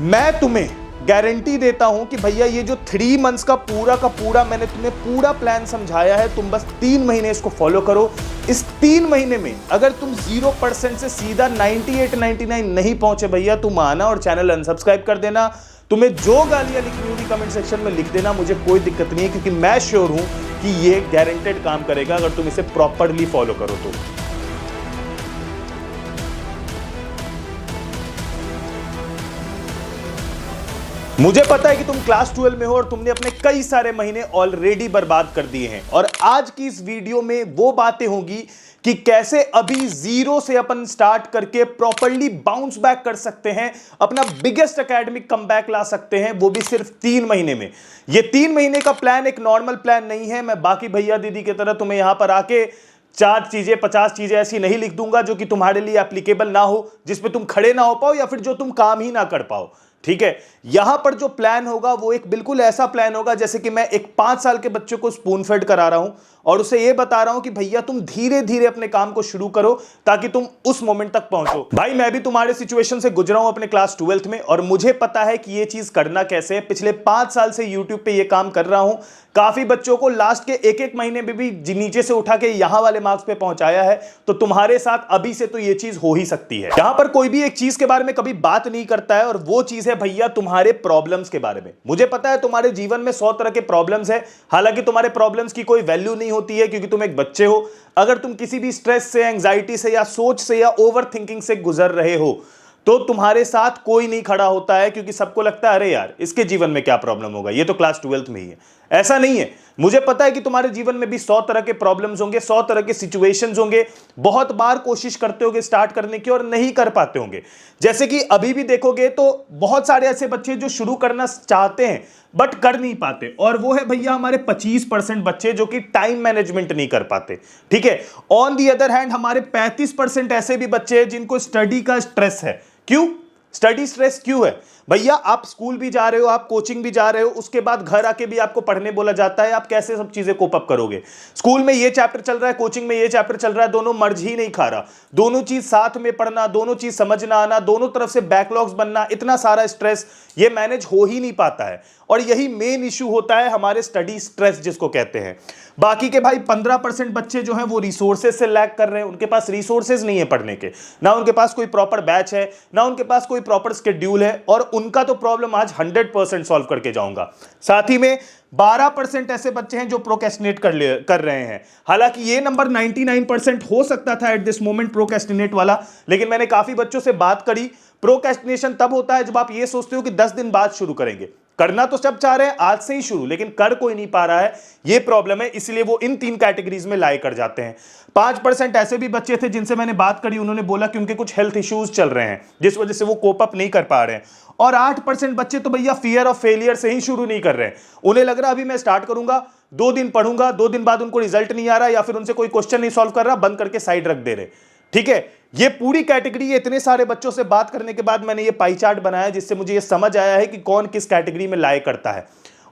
मैं तुम्हें गारंटी देता हूं कि भैया ये जो 3 मंथ्स का पूरा मैंने तुम्हें पूरा प्लान समझाया है, तुम बस 3 महीने इसको फॉलो करो। इस 3 महीने में अगर तुम 0% से सीधा 98 99 नहीं पहुंचे भैया, तुम आना और चैनल अनसब्सक्राइब कर देना। तुम्हें जो गालियां लिखनी होगी कमेंट सेक्शन में लिख देना, मुझे कोई दिक्कत नहीं है, क्योंकि मैं श्योर हूं कि ये गारंटेड काम करेगा अगर तुम इसे प्रॉपरली फॉलो करो तो। मुझे पता है कि तुम क्लास 12 में हो और तुमने अपने कई सारे महीने ऑलरेडी बर्बाद कर दिए हैं, और आज की इस वीडियो में वो बातें होंगी कि कैसे अभी जीरो से अपन स्टार्ट करके प्रॉपर्ली बाउंस बैक कर सकते हैं, अपना बिगेस्ट एकेडमिक कमबैक ला सकते हैं, वो भी सिर्फ 3 महीने में। ये 3 महीने का प्लान एक नॉर्मल प्लान नहीं है। मैं बाकी भैया दीदी की तरह तुम्हें यहां पर आके 4 चीजें 50 चीजें ऐसी नहीं लिख दूंगा जो कि तुम्हारे लिए एप्लीकेबल ना हो, जिसपे तुम खड़े ना हो पाओ या फिर जो तुम काम ही ना कर पाओ। ठीक है, यहां पर जो प्लान होगा वो एक बिल्कुल ऐसा प्लान होगा जैसे कि मैं एक 5 साल के बच्चे को स्पून फेड करा रहा हूं और उसे ये बता रहा हूं कि भैया तुम धीरे धीरे अपने काम को शुरू करो ताकि तुम उस मोमेंट तक पहुंचो। भाई मैं भी तुम्हारे सिचुएशन से गुजरा हूं अपने क्लास 12th में, और मुझे पता है कि ये चीज करना कैसे है। पिछले 5 साल से यूट्यूब पे ये काम कर रहा हूं, काफी बच्चों को लास्ट के एक महीने में भी नीचे से उठा के यहां वाले मार्क्स पे पहुंचाया है। तो तुम्हारे साथ अभी से तो ये चीज हो ही सकती है। यहां पर कोई भी एक चीज के बारे में कभी बात नहीं करता है, और वो चीज है भैया तुम्हारे प्रॉब्लम्स के बारे में। मुझे पता है तुम्हारे जीवन में 100 तरह के प्रॉब्लम्स है, हालांकि तुम्हारे प्रॉब्लम्स की कोई वैल्यू नहीं होती है क्योंकि तुम एक बच्चे हो। अगर तुम किसी भी स्ट्रेस से, एंजाइटी से या सोच से या ओवर थिंकिंग से गुजर रहे हो तो तुम्हारे साथ कोई नहीं खड़ा होता है, क्योंकि सबको लगता है अरे यार इसके जीवन में क्या प्रॉब्लम होगा, ये तो क्लास 12th में ही है। ऐसा नहीं है। मुझे पता है कि तुम्हारे जीवन में भी 100 तरह के प्रॉब्लम्स होंगे, 100 तरह के सिचुएशंस होंगे। बहुत बार कोशिश करते होगे स्टार्ट करने की और नहीं कर पाते होंगे। जैसे कि अभी भी देखोगे तो बहुत सारे ऐसे बच्चे जो शुरू करना चाहते हैं बट कर नहीं पाते, और वो है भैया हमारे 25% बच्चे जो कि टाइम मैनेजमेंट नहीं कर पाते। ठीक है, ऑन दी अदर हैंड हमारे 35% ऐसे भी बच्चे हैं जिनको स्टडी का स्ट्रेस है। क्यों स्टडी स्ट्रेस क्यों है भैया? आप स्कूल भी जा रहे हो, आप कोचिंग भी जा रहे हो, उसके बाद घर आके भी आपको पढ़ने बोला जाता है। आप कैसे सब चीजें कोप अप करोगे? स्कूल में ये चैप्टर चल रहा है, कोचिंग में ये चैप्टर चल रहा है, दोनों मर्ज ही नहीं खा रहा। दोनों चीज साथ में पढ़ना, दोनों चीज समझना आना, दोनों तरफ से बैकलॉग्स बनना, इतना सारा स्ट्रेस ये मैनेज हो ही नहीं पाता है। और यही मेन इश्यू होता है हमारे स्टडी स्ट्रेस जिसको कहते हैं। बाकी के भाई 15% बच्चे जो हैं वो रिसोर्सेज से लैग कर रहे हैं। उनके पास रिसोर्सेज नहीं है पढ़ने के, ना उनके पास कोई प्रॉपर बैच है, ना उनके पास कोई प्रॉपर शेड्यूल है, और उनका तो प्रॉब्लम आज 100% सॉल्व करके जाऊंगा। साथ ही में 12% ऐसे बच्चे हैं जो प्रोक्रेस्टिनेट कर रहे हैं। हालांकि ये नंबर 99% हो सकता था एट दिस मोमेंट प्रोक्रेस्टिनेट वाला, लेकिन मैंने काफी बच्चों से बात करी। प्रोक्रेस्टिनेशन तब होता है जब आप ये सोचते हो कि 10 दिन बाद शुरू करेंगे। करना तो सब चाह रहे हैं आज से ही शुरू, लेकिन कर कोई नहीं पा रहा है, ये प्रॉब्लम है। इसलिए वो इन 3 कैटेगरीज में लाई कर जाते हैं। 5% ऐसे भी बच्चे थे जिनसे मैंने बात करी, उन्होंने बोला कि उनके कुछ हेल्थ इश्यूज चल रहे हैं जिस वजह से वो कोप अप नहीं कर पा रहे हैं। और 8% बच्चे तो भैया फियर ऑफ फेलियर से ही शुरू नहीं कर रहे हैं। उन्हें लग रहा अभी मैं स्टार्ट करूंगा, 2 दिन पढ़ूंगा, 2 दिन बाद उनको रिजल्ट नहीं आ रहा, या फिर उनसे कोई क्वेश्चन नहीं सॉल्व कर रहा, बंद करके साइड रख दे रहे। ठीक है, ये पूरी कैटेगरी, ये इतने सारे बच्चों से बात करने के बाद मैंने ये पाई चार्ट बनाया जिससे मुझे ये समझ आया है कि कौन किस कैटेगरी में लाए करता है।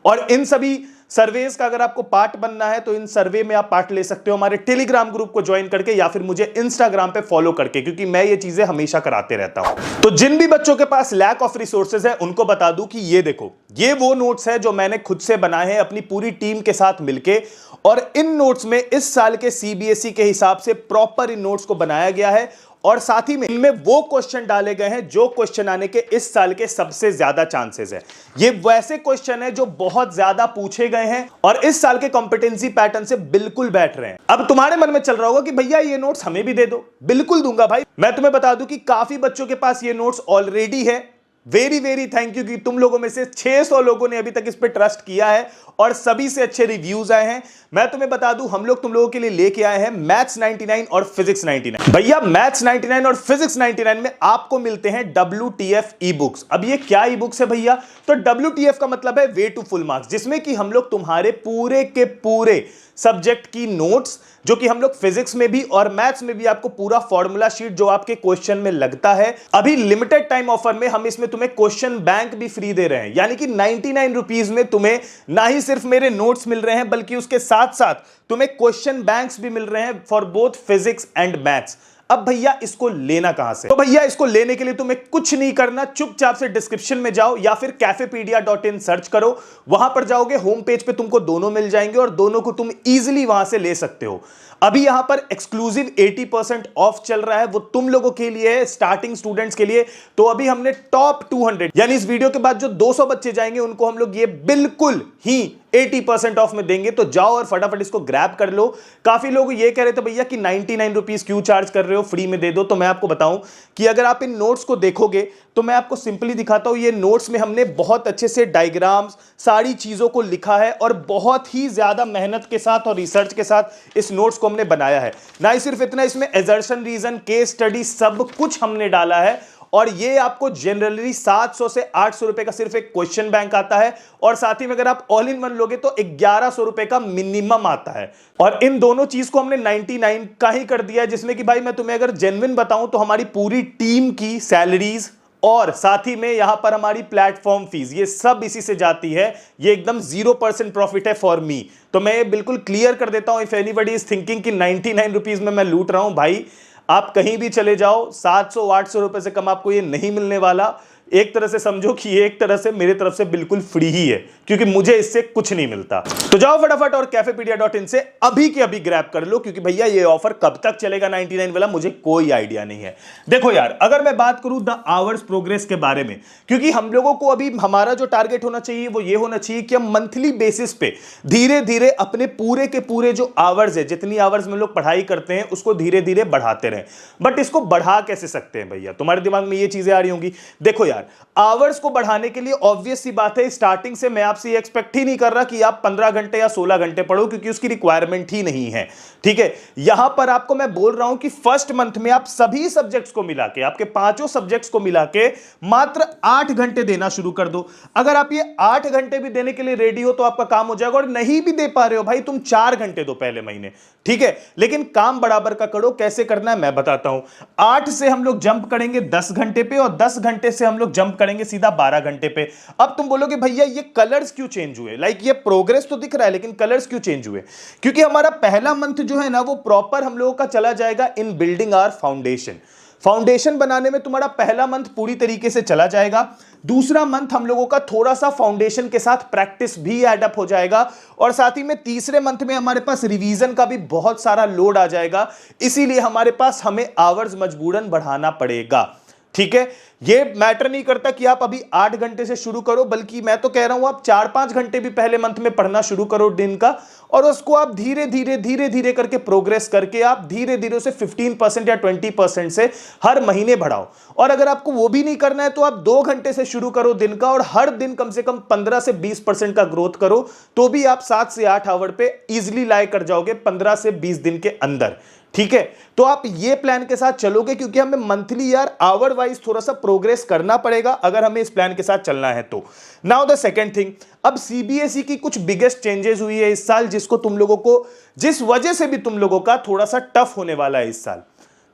और इन सभी सर्वेस का अगर आपको पार्ट बनना है तो इन सर्वे में आप पार्ट ले सकते हो हमारे टेलीग्राम ग्रुप को ज्वाइन करके, या फिर मुझे इंस्टाग्राम पे फॉलो करके, क्योंकि मैं ये चीजें हमेशा कराते रहता हूं। तो जिन भी बच्चों के पास लैक ऑफ रिसोर्सेज है उनको बता दूं कि ये देखो, ये वो नोट्स है जो मैंने खुद से बनाए हैं अपनी पूरी टीम के साथ मिलके, और इन नोट्स में इस साल के सीबीएसई के हिसाब से प्रॉपर इन नोट्स को बनाया गया है, और साथ ही में इनमें वो क्वेश्चन डाले गए हैं जो क्वेश्चन आने के इस साल के सबसे ज्यादा चांसेस है। ये वैसे क्वेश्चन है जो बहुत ज्यादा पूछे गए हैं और इस साल के कॉम्पिटेंसी पैटर्न से बिल्कुल बैठ रहे हैं। अब तुम्हारे मन में चल रहा होगा कि भैया ये नोट्स हमें भी दे दो। बिल्कुल दूंगा भाई। मैं तुम्हें बता दूं कि काफी बच्चों के पास ये नोट्स ऑलरेडी है। वेरी वेरी थैंक यू कि तुम लोगों में से 600 लोगों ने अभी तक इस पे ट्रस्ट किया है और सभी से अच्छे रिव्यूज आए हैं। मैं तुम्हें बता दूं, हम लोग तुम लोगों के लिए लेके आए हैं मैथ्स 99 और फिजिक्स 99। भैया मैथ्स 99 और फिजिक्स 99 में आपको मिलते हैं WTF ई बुक्स। अब ये क्या ई बुक्स है भैया? तो WTF का मतलब है वे टू फुल मार्क्स, जिसमें कि हम लोग तुम्हारे पूरे के पूरे सब्जेक्ट की नोट्स, जो कि हम लोग फिजिक्स में भी और मैथ्स में भी आपको पूरा फॉर्मूला शीट जो आपके क्वेश्चन में लगता है, अभी लिमिटेड टाइम ऑफर में हम इसमें तुम्हें क्वेश्चन बैंक भी फ्री दे रहे हैं। यानी कि 99 रुपीज में तुम्हें ना ही सिर्फ मेरे नोट्स मिल रहे हैं, बल्कि उसके साथ साथ तुम्हें क्वेश्चन बैंक्स भी मिल रहे हैं for both physics and maths. अब भैया इसको लेना कहां से? तो भैया इसको लेने के लिए तुम्हें कुछ नहीं करना, चुपचाप से डिस्क्रिप्शन में जाओ या फिर cafepedia.in सर्च करो, वहां पर जाओगे, होम पेज पे तुमको दोनों मिल जाएंगे और दोनों को तुम इजीली वहां से ले सकते हो। अभी यहां पर एक्सक्लूसिव 80% ऑफ चल रहा है, वो तुम लोगों के लिए है, स्टार्टिंग स्टूडेंट्स के लिए। तो अभी हमने टॉप 200 यानी इस वीडियो के बाद जो 200 बच्चे जाएंगे उनको हम लोग ये बिल्कुल ही 80% ऑफ में देंगे। तो जाओ और फटाफट इसको ग्रैब कर लो। काफी लोग ये कह रहे थे भैया कि 99 रुपीज क्यों चार्ज कर रहे हो, फ्री में दे दो। तो मैं आपको बताऊं कि अगर आप इन नोट्स को देखोगे तो मैं आपको सिंपली दिखाता हूं, ये नोट्स में हमने बहुत अच्छे से डायग्राम्स, सारी चीजों को लिखा है और बहुत ही ज्यादा मेहनत के साथ और रिसर्च के साथ इस नोट्स को हमने बनाया है। ना ही सिर्फ इतना, इसमें एजर्शन, रीजन, केस स्टडी सब कुछ हमने डाला है। और ये आपको जनरली 700 से 800 रुपए का सिर्फ एक क्वेश्चन बैंक आता है और साथ ही में अगर आप ऑल इन वन लोगे तो 1100 रुपए का मिनिमम आता है। और इन दोनों चीज को हमने 99 का ही कर दिया है, जिसमें कि भाई मैं तुम्हें अगर जेन्युइन बताऊं तो हमारी पूरी टीम की सैलरीज और साथ ही में यहां पर हमारी प्लेटफॉर्म फीस, ये सब इसी से जाती है। ये एकदम 0% प्रॉफिट है फॉर मी। तो मैं ये बिल्कुल क्लियर कर देता हूं, इफ एनीबॉडी इज थिंकिंग कि 99 रुपीज में मैं लूट रहा हूं, भाई आप कहीं भी चले जाओ, 700-800 रुपए से कम आपको ये नहीं मिलने वाला। एक तरह से समझो कि ये एक तरह से मेरे तरफ से बिल्कुल फ्री ही है, क्योंकि मुझे इससे कुछ नहीं मिलता। तो जाओ फटाफट और cafepedia.in से अभी के अभी ग्रैब कर लो, क्योंकि भैया ये ऑफर कब तक चलेगा 99 वाला मुझे कोई आइडिया नहीं है। देखो यार, अगर मैं बात करूं द आवर्स प्रोग्रेस के बारे में, क्योंकि हम लोगों को अभी हमारा जो टारगेट होना चाहिए वो ये होना चाहिए कि हम मंथली बेसिस पे धीरे धीरे अपने पूरे के पूरे जो आवर्स है, जितनी आवर्स में लोग पढ़ाई करते हैं उसको धीरे धीरे बढ़ाते रहे। बट इसको बढ़ा कैसे सकते हैं भैया? तुम्हारे दिमाग में ये चीजें आ रही होंगी। देखो यार, आवर्स को बढ़ाने के लिए ऑब्वियस सी बात है, स्टार्टिंग से मैं आपसे एक्सपेक्ट ही नहीं कर रहा कि आप 15 घंटे या 16 घंटे पढ़ो, क्योंकि उसकी रिक्वायरमेंट ही नहीं है। ठीक है, यहां पर आपको मैं बोल रहा हूं कि फर्स्ट मंथ में आप सभी सब्जेक्ट्स को मिला के, आपके पांचों सब्जेक्ट्स को मिला के मात्र 8 घंटे देना शुरू कर दो। अगर आप ये 8 घंटे भी देने के लिए रेडी हो तो आपका काम हो जाएगा। और नहीं भी दे पा रहे हो भाई, तुम 4 घंटे दो पहले महीने, ठीक है, लेकिन काम बराबर का करो। कैसे करना है मैं बताता हूं। 8 से हम लोग जंप करेंगे 10 घंटे पे और 10 घंटे से हम लोग जंप करेंगे सीधा 12 घंटे पे। अब तुम बोलोगे भैया ये कलर्स क्यों चेंज हुए? लाइक ये प्रोग्रेस तो दिख रहा है लेकिन कलर्स क्यों चेंज हुए? क्योंकि हमारा पहला मंथ जो है ना वो प्रॉपर हम लोगों का चला जाएगा in building our foundation. Foundation बनाने में तुम्हारा पहला मंथ पूरी तरीके से चला जाएगा। दूसरा मंथ हम लोगों का थोड़ा सा फाउंडेशन के साथ प्रैक्टिस भी ऐड अप हो जाएगा और साथ ही में तीसरे मंथ में हमारे पास रिवीजन का भी बहुत सारा लोड आ जाएगा। इसीलिए हमारे पास हमें आवर्स मजबूरन बढ़ाना पड़ेगा। ठीक है, ये मैटर नहीं करता कि आप अभी 8 घंटे से शुरू करो, बल्कि मैं तो कह रहा हूं आप 4-5 घंटे भी पहले मंथ में पढ़ना शुरू करो दिन का, और उसको आप धीरे धीरे करके प्रोग्रेस करके आप धीरे धीरे उसे 15% या 20% से हर महीने बढ़ाओ। और अगर आपको वो भी नहीं करना है तो आप 2 घंटे से शुरू करो दिन का और हर दिन कम से कम 15 से 20% का ग्रोथ करो, तो भी आप 7 से 8 आवर पे इजिली लाई कर जाओगे 15 से 20 दिन के अंदर। ठीक है, तो आप ये प्लान के साथ चलोगे, क्योंकि हमें मंथली यार आवर वाइज थोड़ा सा प्रोग्रेस करना पड़ेगा अगर हमें इस प्लान के साथ चलना है तो। नाउ द सेकंड थिंग, अब सीबीएसई की कुछ बिगेस्ट चेंजेस हुई है इस साल, जिसको तुम लोगों को, जिस वजह से भी तुम लोगों का थोड़ा सा टफ होने वाला है इस साल।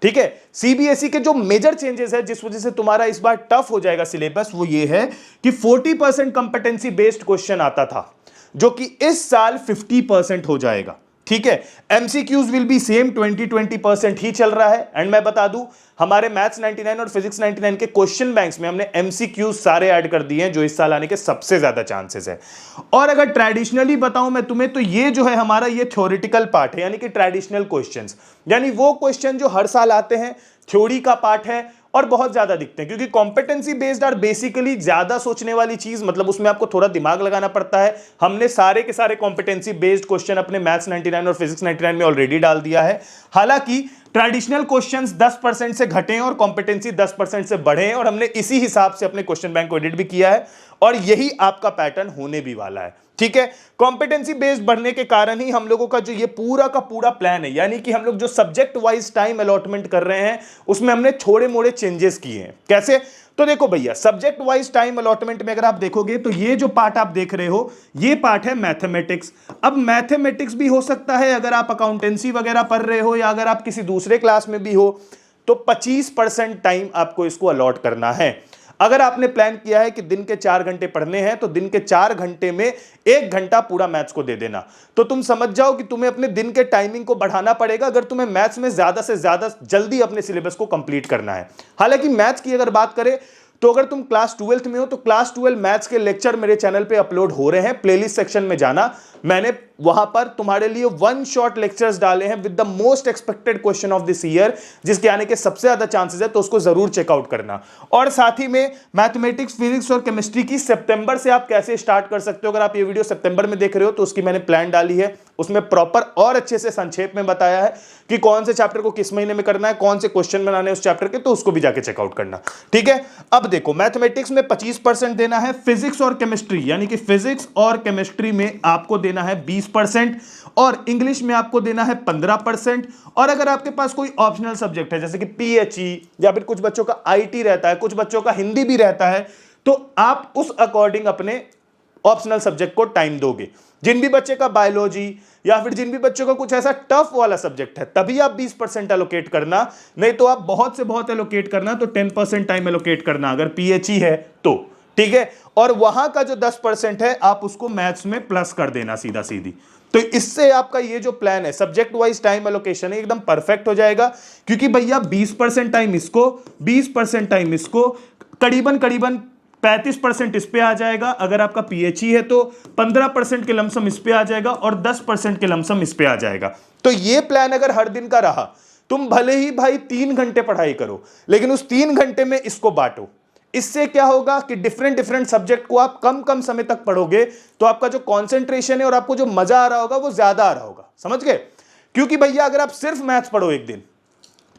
ठीक है, सीबीएसई के जो मेजर चेंजेस है जिस वजह से तुम्हारा इस बार टफ हो जाएगा सिलेबस, वो ये है कि 40% कंपेटेंसी बेस्ड क्वेश्चन आता था, जो कि इस साल 50% हो जाएगा। ठीक है, एमसीक्यूज विल बी सेम, 20% ही चल रहा है। एंड मैं बता दूं, हमारे मैथ्स 99 और फिजिक्स 99 के क्वेश्चन बैंक्स में हमने एमसीक्यूज सारे ऐड कर दिए हैं, जो इस साल आने के सबसे ज्यादा चांसेस है। और अगर ट्रेडिशनली बताऊं मैं तुम्हें, तो ये जो है हमारा ये थ्योरेटिकल पार्ट है, यानी कि ट्रेडिशनल क्वेश्चंस, यानी वो क्वेश्चन जो हर साल आते हैं, थ्योरी का पार्ट है और बहुत ज्यादा दिखते हैं। क्योंकि कॉम्पिटेंसी बेस्ड आर बेसिकली ज्यादा सोचने वाली चीज, मतलब उसमें आपको थोड़ा दिमाग लगाना पड़ता है। हमने सारे के सारे कॉम्पिटेंसी बेस्ड क्वेश्चन अपने मैथ्स 99 और फिजिक्स 99 में ऑलरेडी डाल दिया है। हालांकि ट्रेडिशनल क्वेश्चंस 10% से घटे और कॉम्पिटेंसी 10% से बढ़े, और हमने इसी हिसाब से अपने क्वेश्चन बैंक को एडिट भी किया है और यही आपका पैटर्न होने भी वाला है। ठीक है, कॉम्पिटेंसी बेस्ड बढ़ने के कारण ही हम लोगों का जो ये पूरा का पूरा प्लान है, यानी कि हम लोग जो सब्जेक्ट वाइज टाइम अलॉटमेंट कर रहे हैं उसमें हमने थोड़े मोड़े चेंजेस किए हैं। कैसे? तो देखो भैया, सब्जेक्ट वाइज टाइम अलॉटमेंट में अगर आप देखोगे तो ये जो पार्ट आप देख रहे हो ये पार्ट है मैथमेटिक्स। अब मैथमेटिक्स भी हो सकता है अगर आप अकाउंटेंसी वगैरह पढ़ रहे हो या अगर आप किसी दूसरे क्लास में भी हो, तो 25% टाइम आपको इसको अलॉट करना है। अगर आपने प्लान किया है कि दिन के 4 घंटे पढ़ने हैं तो दिन के 4 घंटे में 1 घंटा पूरा मैथ्स को दे देना। तो तुम समझ जाओ कि तुम्हें अपने दिन के टाइमिंग को बढ़ाना पड़ेगा अगर तुम्हें मैथ्स में ज्यादा से ज्यादा जल्दी अपने सिलेबस को कंप्लीट करना है। हालांकि मैथ्स की अगर बात करें तो अगर तुम क्लास 12th में हो तो क्लास 12 मैथ्स के लेक्चर मेरे चैनल पे अपलोड हो रहे हैं। प्लेलिस्ट सेक्शन में जाना, मैंने वहां पर तुम्हारे लिए 1 शॉट लेक्चर्स डाले हैं with the most expected question of this year, जिसके आने के सबसे ज्यादा चांसेस है, तो उसको जरूर चेकआउट करना। और साथ ही में मैथमेटिक्स, फिजिक्स और केमिस्ट्री की सितंबर से आप कैसे स्टार्ट कर सकते हो। अगर आप ये वीडियो सितंबर में देख रहे हो तो उसकी मैंने प्लान डाली है, उसमें प्रॉपर और अच्छे से संक्षेप में बताया है कि कौन से चैप्टर को किस महीने में करना है, कौन से क्वेश्चन बनाने हैं उस चैप्टर के, तो उसको भी जाके चेकआउट करना। ठीक है, अब देखो मैथमेटिक्स में 25% देना है, फिजिक्स और केमिस्ट्री यानी कि फिजिक्स और केमिस्ट्री में आपको देना है 20% और इंग्लिश में आपको देना है 15%। और अगर आपके पास कोई ऑप्शनल सब्जेक्ट है जैसे कि पीएचई या फिर कुछ बच्चों का आईटी रहता है, कुछ बच्चों का हिंदी भी रहता है, तो आप उस अकॉर्डिंग अपने ऑप्शनल सब्जेक्ट को टाइम दोगे। जिन भी बच्चे का बायोलॉजी या फिर जिन भी बच्चों का कुछ ऐसा टफ वाला सब्जेक्ट है तभी आप 20% एलोकेट करना, नहीं तो आप बहुत से बहुत एलोकेट करना, तो 10% टाइम एलोकेट करना अगर पीएचई है तो। ठीक है, और वहां का जो 10% है आप उसको मैथ्स में प्लस कर देना सीधा सीधी। तो इससे आपका ये जो प्लान है सब्जेक्ट वाइज टाइम एलोकेशन है एकदम परफेक्ट हो जाएगा, क्योंकि भैया 20% टाइम इसको, 20% टाइम इसको, करीबन 35% इस पे आ जाएगा। अगर आपका पीएचई है तो 15% के लमसम इस पे आ जाएगा और 10% के लमसम इस पे आ जाएगा। तो ये प्लान अगर हर दिन का रहा, तुम भले ही भाई 3 घंटे पढ़ाई करो लेकिन उस 3 घंटे में इसको बांटो। इससे क्या होगा कि डिफरेंट सब्जेक्ट को आप कम समय तक पढ़ोगे तो आपका जो कंसंट्रेशन है और आपको जो मजा आ रहा होगा वो ज्यादा आ रहा होगा। समझ गए? क्योंकि भैया अगर आप सिर्फ मैथ्स पढ़ो एक दिन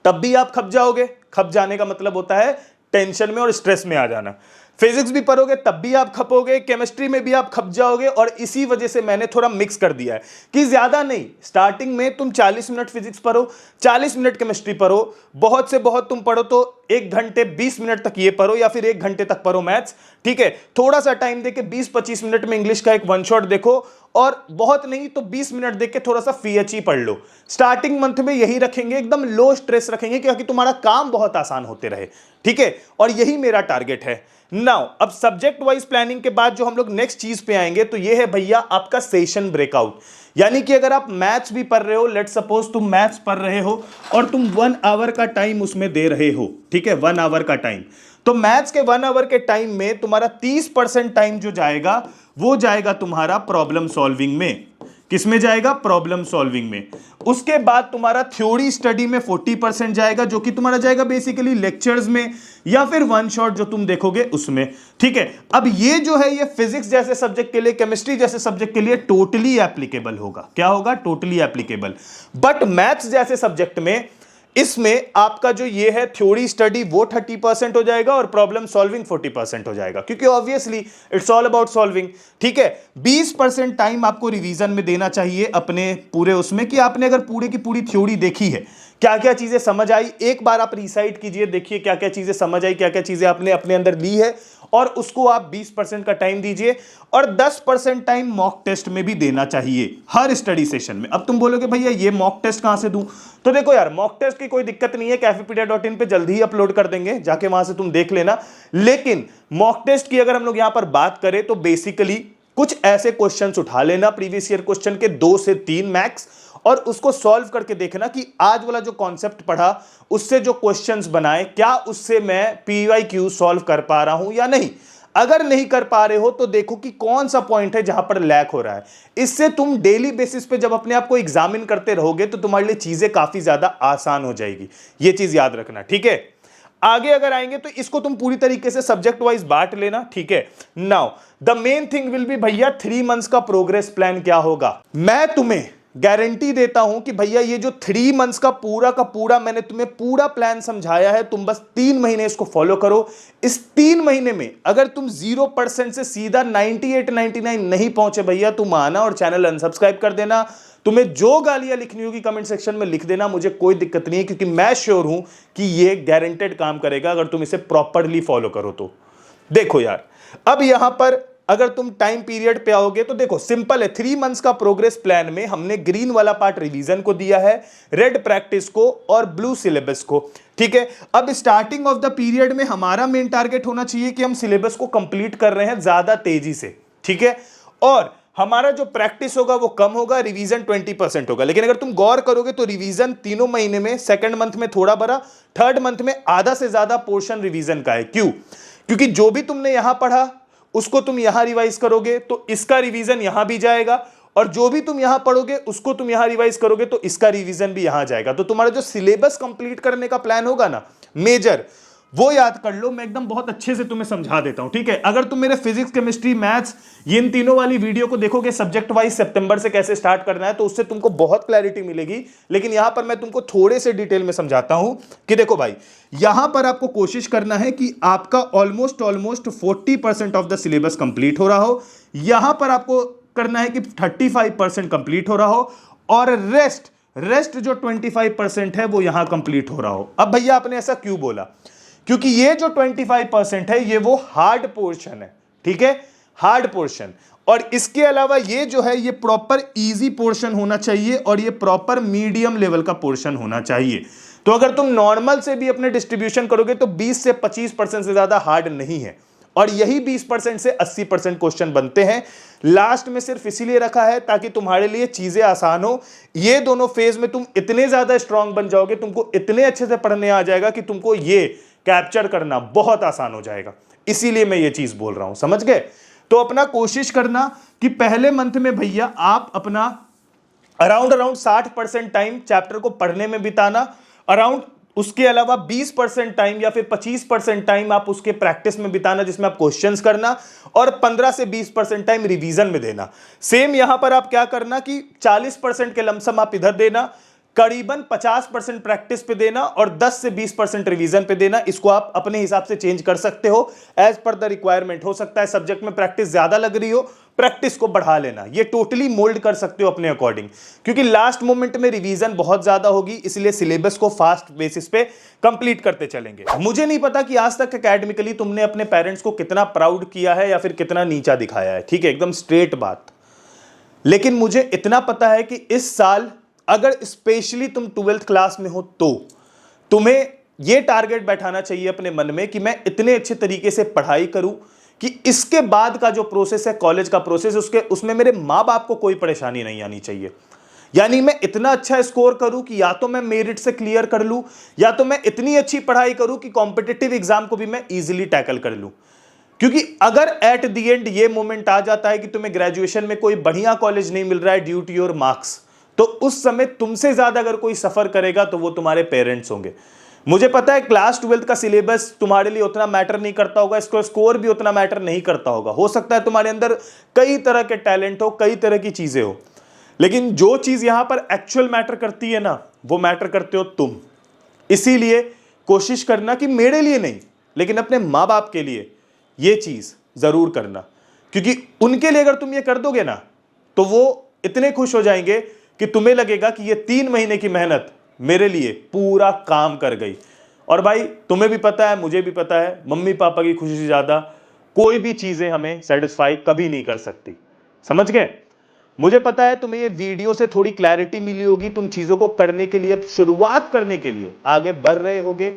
तब भी आप खप जाओगे। खप जाने का मतलब होता है टेंशन में और स्ट्रेस में आ जाना। फिजिक्स भी पढ़ोगे तब भी आप खपोगे, केमिस्ट्री में भी आप खप जाओगे। और इसी वजह से मैंने थोड़ा मिक्स कर दिया है कि ज्यादा नहीं, स्टार्टिंग में तुम 40 मिनट फिजिक्स पढ़ो, 40 मिनट केमिस्ट्री पढ़ो, बहुत से बहुत तुम पढ़ो तो 1 घंटे 20 मिनट तक ये पढ़ो या फिर 1 घंटे तक पढ़ो मैथ्स। ठीक है, थोड़ा सा टाइम देके 20-25 मिनट में इंग्लिश का एक 1 शॉट देखो और बहुत नहीं तो 20 मिनट देख के थोड़ा सा पीएचई पढ़ लो। स्टार्टिंग मंथ में यही रखेंगे, एकदम लो स्ट्रेस रखेंगे क्योंकि तुम्हारा काम बहुत आसान होते रहे। ठीक है, और यही मेरा टारगेट है। नाउ अब सब्जेक्ट वाइज प्लानिंग के बाद जो हम लोग नेक्स्ट चीज पे आएंगे तो ये है भैया आपका सेशन ब्रेकआउट। यानी कि अगर आप मैथ्स भी पढ़ रहे हो, लेट सपोज तुम मैथ्स पढ़ रहे हो और तुम 1 आवर का टाइम उसमें दे रहे हो। ठीक है, 1 आवर का टाइम, तो मैथ्स के 1 आवर के टाइम में तुम्हारा 30% टाइम जो जाएगा वो जाएगा तुम्हारा प्रॉब्लम सॉल्विंग में। किस में जाएगा? प्रॉब्लम सॉल्विंग में। उसके बाद तुम्हारा थ्योरी स्टडी में 40% जाएगा, जो कि तुम्हारा जाएगा बेसिकली लेक्चर्स में या फिर 1 शॉट जो तुम देखोगे उसमें। ठीक है, अब ये जो है ये फिजिक्स जैसे सब्जेक्ट के लिए, केमिस्ट्री जैसे सब्जेक्ट के लिए टोटली एप्लीकेबल होगा। क्या होगा? Totally applicable. बट मैथ्स जैसे सब्जेक्ट में इसमें आपका जो ये है थ्योरी स्टडी वो 30% हो जाएगा और प्रॉब्लम सॉल्विंग 40% हो जाएगा, क्योंकि obviously it's all about solving. ठीक है, 20% टाइम आपको रिवीजन में देना चाहिए अपने पूरे उसमें, कि आपने अगर पूरे की पूरी थ्योरी देखी है, क्या क्या चीजें समझ आई, एक बार आप रिसाइट कीजिए, देखिए क्या क्या चीजें समझ आई, क्या क्या चीजें आपने अपने अंदर ली है, और उसको आप 20% का टाइम दीजिए। और 10% टाइम मॉक टेस्ट में भी देना चाहिए हर स्टडी सेशन में। अब तुम बोलोगे भैया ये मॉक टेस्ट कहां से दूं? तो देखो यार, मॉक टेस्ट की कोई दिक्कत नहीं है, कैफेपीडिया.in पे जल्दी ही अपलोड कर देंगे, जाके वहां से तुम देख लेना। लेकिन मॉक टेस्ट की अगर हम लोग यहां पर बात करें तो बेसिकली कुछ ऐसे क्वेश्चंस उठा लेना प्रीवियस ईयर क्वेश्चन के 2 से 3 मैक्स, और उसको सॉल्व करके देखना कि आज वाला जो कॉन्सेप्ट पढ़ा उससे जो क्वेश्चंस बनाए क्या उससे मैं पीवाईक्यू सॉल्व कर पा रहा हूं या नहीं। अगर नहीं कर पा रहे हो तो देखो कि कौन सा पॉइंट है जहां पर लैक हो रहा है। इससे तुम डेली बेसिस पे जब अपने आप को एग्जामिन करते रहोगे तो तुम्हारे लिए चीजें काफी ज्यादा आसान हो जाएगी। ये चीज याद रखना। ठीक है, आगे अगर आएंगे तो इसको तुम पूरी तरीके से सब्जेक्ट वाइज बांट लेना। ठीक है, now the main thing will be भैया 3 मंथ्स का प्रोग्रेस प्लान क्या होगा। मैं तुम्हें गारंटी देता हूं कि भैया ये जो 3 मंथ्स का पूरा मैंने तुम्हें पूरा प्लान समझाया है, तुम बस 3 महीने इसको फॉलो करो। इस 3 महीने में अगर तुम 0% से सीधा 98-99 नहीं पहुंचे भैया, तुम आना और चैनल अनसब्सक्राइब कर देना। तुम्हें जो गालियां लिखनी होगी कमेंट सेक्शन में लिख देना, मुझे कोई दिक्कत नहीं है, क्योंकि मैं श्योर हूं कि ये गारंटेड काम करेगा अगर तुम इसे प्रॉपरली फॉलो करो तो। देखो यार, अब यहां पर अगर तुम टाइम पीरियड पे आओगे तो देखो सिंपल है, 3 मंथ्स का प्रोग्रेस प्लान में हमने ग्रीन वाला पार्ट रिवीजन को दिया है, रेड प्रैक्टिस को और ब्लू सिलेबस को। ठीक है, अब स्टार्टिंग ऑफ द पीरियड में हमारा मेन टारगेट होना चाहिए कि हम सिलेबस को कंप्लीट कर रहे हैं ज्यादा तेजी से। ठीक है, और हमारा जो प्रैक्टिस होगा वो कम होगा, रिवीजन 20% होगा। लेकिन अगर तुम गौर करोगे तो रिवीजन तीनों महीने में, सेकंड मंथ में थोड़ा बड़ा, थर्ड मंथ में आधा से ज्यादा पोर्शन रिवीजन का है। क्यों? क्योंकि जो भी तुमने यहां पढ़ा उसको तुम यहां रिवाइज करोगे तो इसका रिवीजन यहां भी जाएगा, और जो भी तुम यहां पढ़ोगे उसको तुम यहां रिवाइज करोगे तो इसका रिवीजन भी यहां जाएगा। तो तुम्हारा जो सिलेबस कंप्लीट करने का प्लान होगा ना मेजर, वो याद कर लो। मैं एकदम बहुत अच्छे से तुम्हें समझा देता हूं। ठीक है, अगर तुम मेरे फिजिक्स, केमिस्ट्री, मैथ्स ये इन तीनों वाली वीडियो को देखोगे सब्जेक्ट वाइज सितंबर से कैसे स्टार्ट करना है, तो उससे तुमको बहुत क्लैरिटी मिलेगी। लेकिन यहां पर मैं तुमको थोड़े से डिटेल में समझाता हूं कि देखो भाई, यहां पर आपको कोशिश करना है कि आपका almost 40% of the syllabus complete हो रहा हो। यहां पर आपको करना है कि 35% कंप्लीट हो रहा हो, और रेस्ट जो 25% है वो यहां कंप्लीट हो रहा हो। अब भैया आपने ऐसा क्यों बोला? क्योंकि ये जो 25% है ये वो हार्ड पोर्शन है। ठीक है, हार्ड पोर्शन, और इसके अलावा ये जो है ये प्रॉपर इजी पोर्शन होना चाहिए, और ये प्रॉपर मीडियम लेवल का पोर्शन होना चाहिए। तो अगर तुम नॉर्मल से भी अपने डिस्ट्रीब्यूशन करोगे तो 20 से 25% से ज्यादा हार्ड नहीं है, और यही 20% से 80% क्वेश्चन बनते हैं। लास्ट में सिर्फ इसीलिए रखा है ताकि तुम्हारे लिए चीजें आसान हो। ये दोनों फेज में तुम इतने ज्यादा स्ट्रांग बन जाओगे, तुमको इतने अच्छे से पढ़ने आ जाएगा कि तुमको ये कैप्चर करना बहुत आसान हो जाएगा। इसीलिए मैं ये चीज बोल रहा हूं, समझ गए? तो अपना कोशिश करना कि पहले मंथ में भैया आप अपना अराउंड 60% टाइम चैप्टर को पढ़ने में बिताना, अराउंड उसके अलावा 20% टाइम या फिर 25% टाइम आप उसके प्रैक्टिस में बिताना जिसमें आप क्वेश्चंस करना, और 15 से 20% टाइम रिवीजन में देना। सेम यहां पर आप क्या करना कि 40% के लमसम आप इधर देना, करीबन 50% प्रैक्टिस पे देना, और 10 से 20% रिवीजन पे देना। इसको आप अपने हिसाब से चेंज कर सकते हो एज पर द रिक्वायरमेंट। हो सकता है सब्जेक्ट में प्रैक्टिस ज्यादा लग रही हो, प्रैक्टिस को बढ़ा लेना। ये टोटली मोल्ड कर सकते हो अपने अकॉर्डिंग, क्योंकि लास्ट मोमेंट में रिवीजन बहुत ज्यादा होगी, इसलिए सिलेबस को फास्ट बेसिस पे कंप्लीट करते चलेंगे। मुझे नहीं पता कि आज तक एकेडमिकली तुमने अपने पेरेंट्स को कितना प्राउड किया है या फिर कितना नीचा दिखाया है। ठीक है, एकदम स्ट्रेट बात। लेकिन मुझे इतना पता है कि इस साल अगर स्पेशली तुम 12th क्लास में हो तो तुम्हें यह टारगेट बैठाना चाहिए अपने मन में कि मैं इतने अच्छे तरीके से पढ़ाई करूं कि इसके बाद का जो प्रोसेस है, कॉलेज का प्रोसेस, उसमें मेरे माँ बाप को कोई परेशानी नहीं आनी चाहिए। यानी मैं इतना अच्छा स्कोर करूं कि या तो मैं मेरिट से क्लियर कर लूं, या तो मैं इतनी अच्छी पढ़ाई करूं कि कॉम्पिटिटिव एग्जाम को भी मैं इजीली टैकल कर लूं। क्योंकि अगर एट द एंड ये मोमेंट आ जाता है कि तुम्हें ग्रेजुएशन में कोई बढ़िया कॉलेज नहीं मिल रहा है ड्यू टू योर मार्क्स, तो उस समय तुमसे ज्यादा अगर कोई सफर करेगा तो वो तुम्हारे पेरेंट्स होंगे। मुझे पता है क्लास 12th का सिलेबस तुम्हारे लिए उतना मैटर नहीं करता होगा, इसका स्कोर भी उतना मैटर नहीं करता होगा। हो सकता है तुम्हारे अंदर कई तरह के टैलेंट हो, कई तरह की चीजें हो, लेकिन जो चीज यहां पर एक्चुअल मैटर करती है ना, वो मैटर करते हो तुम। इसीलिए कोशिश करना कि मेरे लिए नहीं लेकिन अपने माँ बाप के लिए ये चीज जरूर करना, क्योंकि उनके लिए अगर तुम ये कर दोगे ना तो वो इतने खुश हो जाएंगे कि तुम्हें लगेगा कि ये 3 महीने की मेहनत मेरे लिए पूरा काम कर गई। और भाई तुम्हें भी पता है, मुझे भी पता है, मम्मी पापा की खुशी से ज्यादा कोई भी चीजें हमें सेटिस्फाई कभी नहीं कर सकती। समझ गए? मुझे पता है तुम्हें ये वीडियो से थोड़ी क्लैरिटी मिली होगी, तुम चीजों को करने के लिए, शुरुआत करने के लिए आगे बढ़ रहे होगे।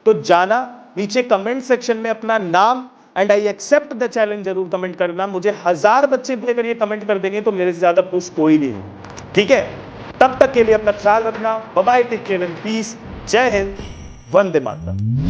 तो जाना नीचे कमेंट सेक्शन में अपना नाम and I accept the challenge जरूर कमेंट करना। मुझे 1000 बच्चे भी अगर ये कमेंट कर देंगे तो मेरे से ज्यादा खुश कोई नहीं है। ठीक है, तब तक के लिए अपना ख्याल रखना। Bye bye, take care and peace. जय हिंद, वंदे मातरम।